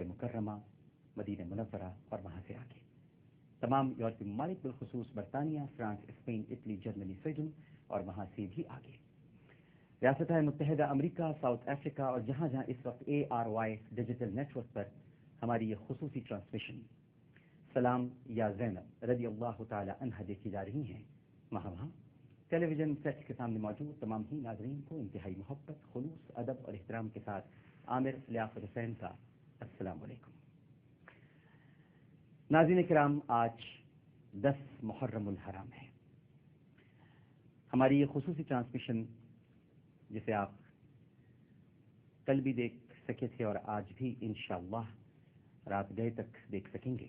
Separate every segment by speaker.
Speaker 1: مکرمہ، مدینہ منورہ اور وہاں سے آگے تمام یورپی ممالک، بالخصوص برطانیہ، France, Spain, Italy, Germany, Sweden اور وہاں سے بھی آگے ریاستہائے متحدہ امریکہ، ساؤتھ افریقہ اور جہاں جہاں اس وقت ARY ڈیجیٹل نیٹ ورک پر ہماری یہ خصوصی ٹرانسمیشن سلام یا زینب رضی اللہ تعالی عنہا دیکھی جا رہی ہیں، وہاں ٹیلی ویژن سیٹ کے سامنے موجود تمام ہی ناظرین کو انتہائی محبت، خلوص، ادب اور احترام کے ساتھ عامر لیاقت حسین کا السلام علیکم۔ ناظرین کرام، آج 10 محرم الحرام ہے۔ ہماری یہ خصوصی ٹرانسمیشن جسے آپ کل بھی دیکھ سکے تھے اور آج بھی انشاءاللہ رات گئے تک دیکھ سکیں گے،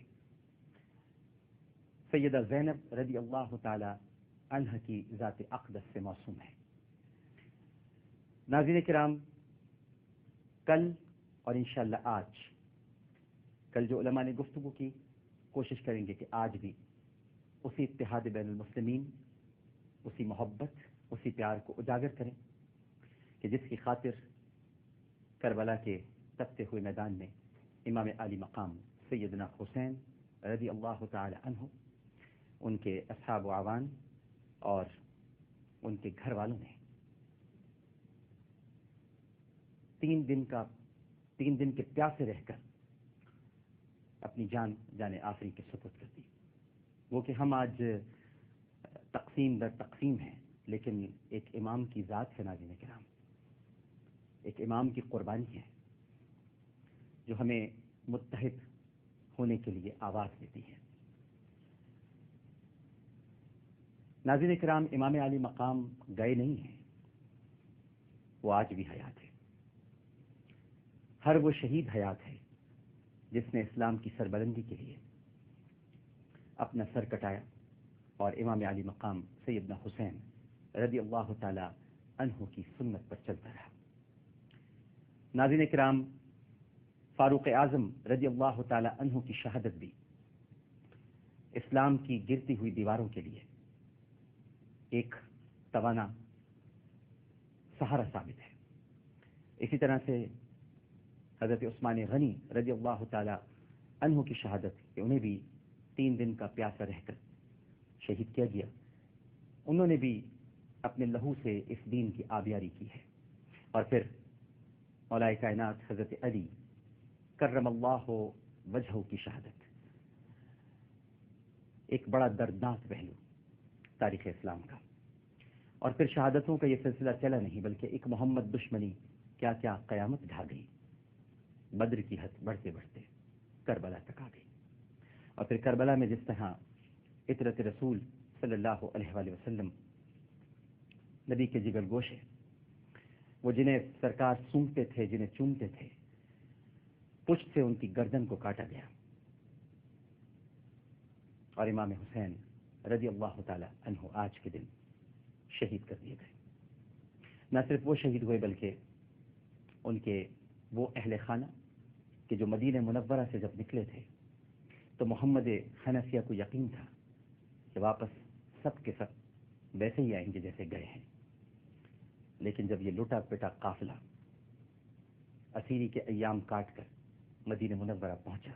Speaker 1: سیدہ زینب رضی اللہ تعالی عنہ کی ذات اقدس سے موسوم ہے۔ ناظرین کرام، کل اور انشاءاللہ آج، کل جو علماء نے گفتگو کی، کوشش کریں گے کہ آج بھی اسی اتحاد بین المسلمین، اسی محبت، اسی پیار کو اجاگر کریں کہ جس کی خاطر کربلا کے تپتے ہوئے میدان میں امام عالی مقام سیدنا حسین رضی اللہ تعالی عنہ، ان کے اصحاب و اعوان اور ان کے گھر والوں نے 3 دن کے پیاسے رہ کر اپنی جان آخری کے سپرد کر دی۔ وہ کہ ہم آج تقسیم در تقسیم ہیں، لیکن ایک امام کی ذات ہے ناظرین کرام، ایک امام کی قربانی ہے جو ہمیں متحد ہونے کے لیے آواز دیتی ہے۔ ناظرین کرام، امام علی مقام گئے نہیں ہیں، وہ آج بھی حیات ہے۔ ہر وہ شہید حیات ہے جس نے اسلام کی سربلندی کے لیے اپنا سر کٹایا اور امام علی مقام سیدنا حسین رضی اللہ تعالی عنہ کی سنت پر چلتا رہا۔ ناظرین کرام، فاروق اعظم رضی اللہ تعالی عنہ کی شہادت بھی اسلام کی گرتی ہوئی دیواروں کے لیے ایک توانا سہارا ثابت ہے۔ اسی طرح سے حضرت عثمان غنی رضی اللہ تعالی عنہ کی شہادت کہ انہیں بھی 3 دن کا پیاسا رہ کر شہید کیا گیا، انہوں نے بھی اپنے لہو سے اس دین کی آبیاری کی ہے۔ اور پھر مولا کائنات حضرت علی کرم اللہ وجہہ کی شہادت، ایک بڑا دردناک پہلو تاریخ اسلام کا۔ اور پھر شہادتوں کا یہ سلسلہ چلا نہیں، بلکہ ایک محمد دشمنی کیا کیا قیامت ڈھا گئی، بدر کی حد بڑھتے بڑھتے کربلا تک آ گئی۔ اور پھر کربلا میں جس طرح عطرت رسول صلی اللہ علیہ وآلہ وسلم نبی کے جگر گوشے، وہ جنہیں سرکار سونگتے تھے، جنہیں چومتے تھے، پشت سے ان کی گردن کو کاٹا گیا اور امام حسین رضی اللہ تعالی عنہ آج کے دن شہید کر دیے گئے۔ نہ صرف وہ شہید ہوئے بلکہ ان کے وہ اہل خانہ کہ جو مدینہ منورہ سے جب نکلے تھے تو محمد حنفیہ کو یقین تھا کہ واپس سب کے سب ویسے ہی آئیں گے جیسے گئے ہیں، لیکن جب یہ لٹا پٹا قافلہ اسیری کے ایام کاٹ کر مدینہ منورہ پہنچا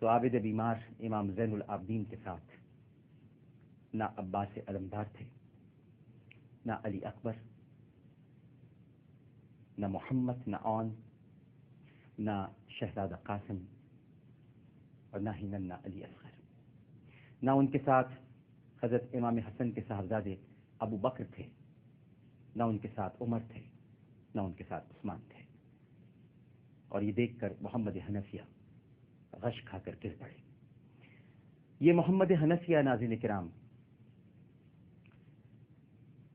Speaker 1: تو عابد بیمار امام زین العابدین کے ساتھ نہ عباس علمدار تھے، نہ علی اکبر، نہ محمد، نہ اون، نہ شہزادہ قاسم اور نہ ہی ننا علی اصغر، نہ ان کے ساتھ حضرت امام حسن کے صاحبزادے ابو بکر تھے، نہ ان کے ساتھ عمر تھے، نہ ان کے ساتھ عثمان تھے۔ اور یہ دیکھ کر محمد حنفیہ غش کھا کر گر پڑے۔ یہ محمد حنفیہ ناظرین کرام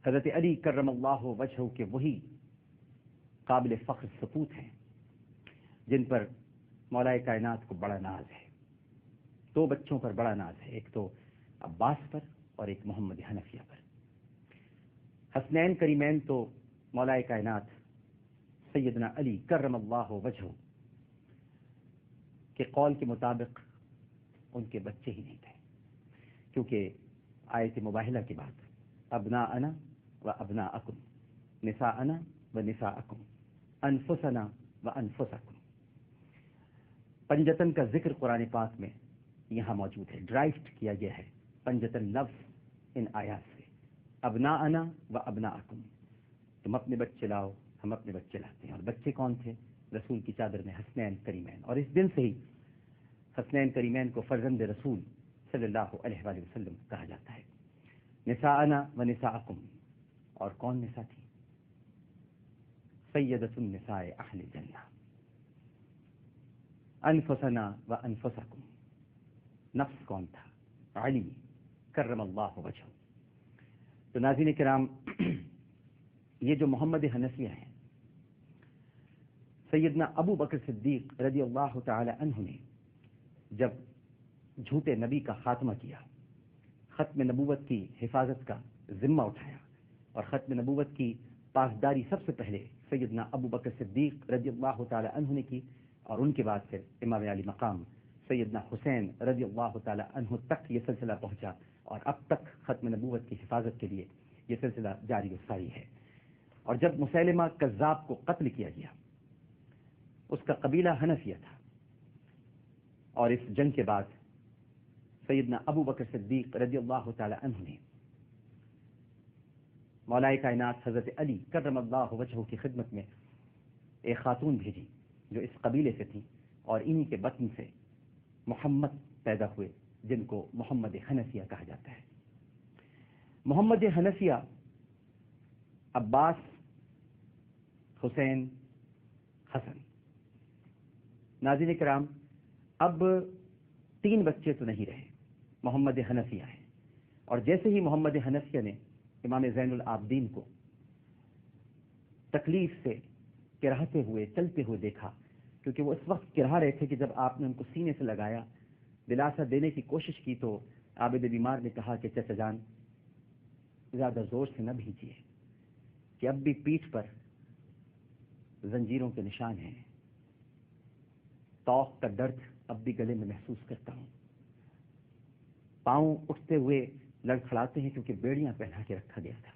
Speaker 1: حضرت علی کرم اللہ وجہہ کے وہی قابل فخر سپوت ہیں جن پر مولا کائنات کو بڑا ناز ہے۔ 2 بچوں پر بڑا ناز ہے، ایک تو عباس پر اور ایک محمد حنفیہ پر۔ حسنین کریمین تو مولا کائنات سیدنا علی کرم اللہ وجہہ کے قول کے مطابق ان کے بچے ہی نہیں تھے، کیونکہ آیت مباہلہ کے بعد ابناءنا و ابناءکم، نساءنا و نساءکم، انفسنا و انفسکم، پنجتن کا ذکر قرآن پاک میں یہاں موجود ہے، ڈرائیو کیا گیا ہے پنجتن لفظ ان آیات سے، ابناءنا و ابناءکم، تم اپنے بچے لاؤ، ہم اپنے بچے لاتے ہیں۔ اور بچے کون تھے؟ رسول کی چادر میں حسنین کریمین، اور اس دن سے ہی حسنین کریمین کو فرزند رسول صلی اللہ علیہ وآلہ وسلم کہا جاتا ہے۔ نساءنا و نساءکم، اور کون نساء تھی؟ سیدۃ النساء اہل جنہ، انفسنا و انفسکم، نفس کون تھا؟ علی کرم اللہ وجہہ۔ تو ناظرین کرام، یہ جو محمد حنفیہ ہیں، سیدنا ابو بکر صدیق رضی اللہ تعالی عنہ نے جب جھوٹے نبی کا خاتمہ کیا، ختم نبوت کی حفاظت کا ذمہ اٹھایا، اور ختم نبوت کی پاسداری سب سے پہلے سیدنا ابو بکر صدیق رضی اللہ تعالی عنہ نے کی، اور ان کے بعد پھر امام علی مقام سیدنا حسین رضی اللہ تعالی عنہ تک یہ سلسلہ پہنچا، اور اب تک ختم نبوت کی حفاظت کے لیے یہ سلسلہ جاری و ساری ہے۔ اور جب مسیلمہ کذاب کو قتل کیا گیا، اس کا قبیلہ حنفیہ تھا، اور اس جنگ کے بعد سیدنا ابو بکر صدیق رضی اللہ تعالی عنہ نے مولا کائنات حضرت علی کرم اللہ وجہہ کی خدمت میں ایک خاتون بھیجی جو اس قبیلے سے تھی، اور انہی کے بطن سے محمد پیدا ہوئے، جن کو محمد حنفیہ کہا جاتا ہے۔ محمد حنفیہ عباس، حسین، حسن۔ ناظرین کرام، اب 3 بچے تو نہیں رہے، محمد حنفیہ ہیں، اور جیسے ہی محمد حنفیہ نے امام زین العابدین کو تکلیف سے کراہتے ہوئے چلتے ہوئے دیکھا، کیونکہ وہ اس وقت کرا رہے تھے کہ جب آپ نے ان کو سینے سے لگایا، دلاسا دینے کی کوشش کی، تو عابد بیمار نے کہا کہ چچا جان زیادہ زور سے نہ بھیجیے، کہ اب بھی پیٹھ پر زنجیروں کے نشان ہیں، توق کا درد اب بھی گلے میں محسوس کرتا ہوں، پاؤں اٹھتے ہوئے لڑکھڑاتے ہیں کیونکہ بیڑیاں پہنا کے رکھا گیا تھا۔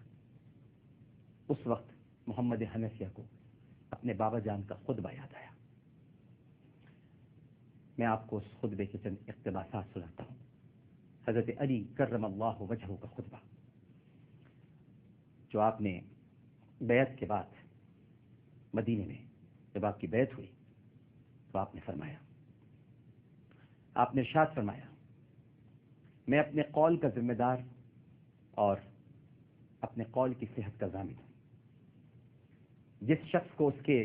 Speaker 1: اس وقت محمد حنفیہ کو اپنے بابا جان کا خطبہ یاد آیا۔ میں آپ کو اس خطبے کے چند اقتباسات سناتا ہوں۔ حضرت علی کرم اللہ وجہہ کا خطبہ، جو آپ نے بیعت کے بعد مدینے میں جب آپ کی بیعت ہوئی تو آپ نے فرمایا، آپ نے ارشاد فرمایا، میں اپنے قول کا ذمہ دار اور اپنے قول کی صحت کا ضامن ہوں۔ جس شخص کو اس کے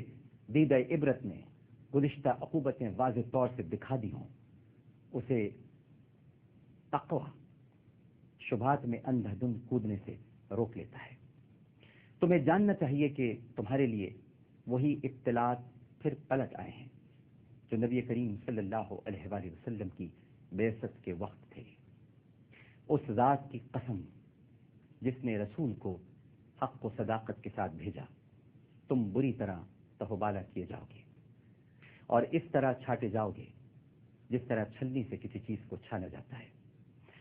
Speaker 1: دیدہ عبرت نے گزشتہ عقوبتیں واضح طور سے دکھا دی ہوں، اسے تقوی شبہات میں اندھا دھند کودنے سے روک لیتا ہے۔ تمہیں جاننا چاہیے کہ تمہارے لیے وہی ابتلاءات پھر پلٹ آئے ہیں جو نبی کریم صلی اللہ علیہ وآلہ وسلم کی بعثت کے وقت تھے۔ اس ذات کی قسم جس نے رسول کو حق و صداقت کے ساتھ بھیجا، تم بری طرح تہوبالا کیے جاؤ گے، اور اس طرح چھاٹے جاؤ گے جس طرح چھلنی سے کسی چیز کو چھانا جاتا ہے،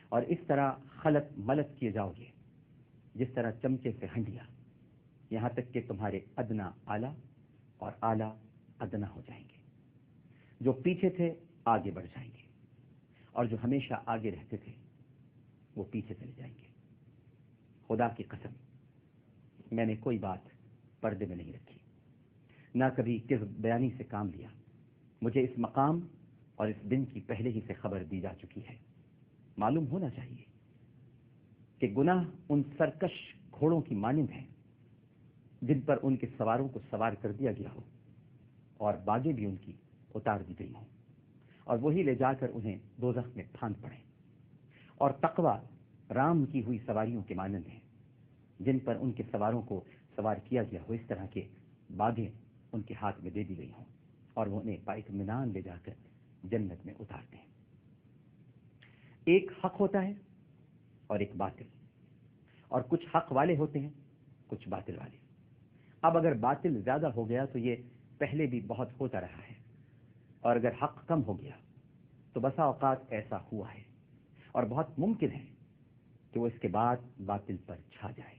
Speaker 1: اور اس طرح خلط ملط کیے جاؤ گے جس طرح چمچے سے ہنڈیا، یہاں تک کہ تمہارے ادنا اعلیٰ اور اعلیٰ ادنا ہو جائیں گے۔ جو پیچھے تھے آگے بڑھ جائیں گے، اور جو ہمیشہ آگے رہتے تھے وہ پیچھے چلے جائیں گے۔ خدا کی قسم، میں نے کوئی بات پردے میں نہیں رکھی، نہ کبھی کذب بیانی سے کام لیا۔ مجھے اس مقام اور اس دن کی پہلے ہی سے خبر دی جا چکی ہے۔ معلوم ہونا چاہیے کہ گناہ ان سرکش گھوڑوں کی مانند ہیں جن پر ان کے سواروں کو سوار کر دیا گیا ہو، اور باگیں بھی ان کی اتار دی گئی ہوں، اور وہی لے جا کر انہیں دوزخ میں پھاند پڑیں۔ اور تقوی رام کی ہوئی سواریوں کے مانند ہیں جن پر ان کے سواروں کو سوار کیا گیا ہو، اس طرح کے باغیں ان کے ہاتھ میں دے دی گئی ہوں، اور وہ انہیں بااطمینان لے جا کر جنت میں اتارتے ہیں۔ ایک حق ہوتا ہے اور ایک باطل، اور کچھ حق والے ہوتے ہیں، کچھ باطل والے۔ اب اگر باطل زیادہ ہو گیا تو یہ پہلے بھی بہت ہوتا رہا ہے، اور اگر حق کم ہو گیا تو بسا اوقات ایسا ہوا ہے، اور بہت ممکن ہے کہ وہ اس کے بعد باطل پر چھا جائے۔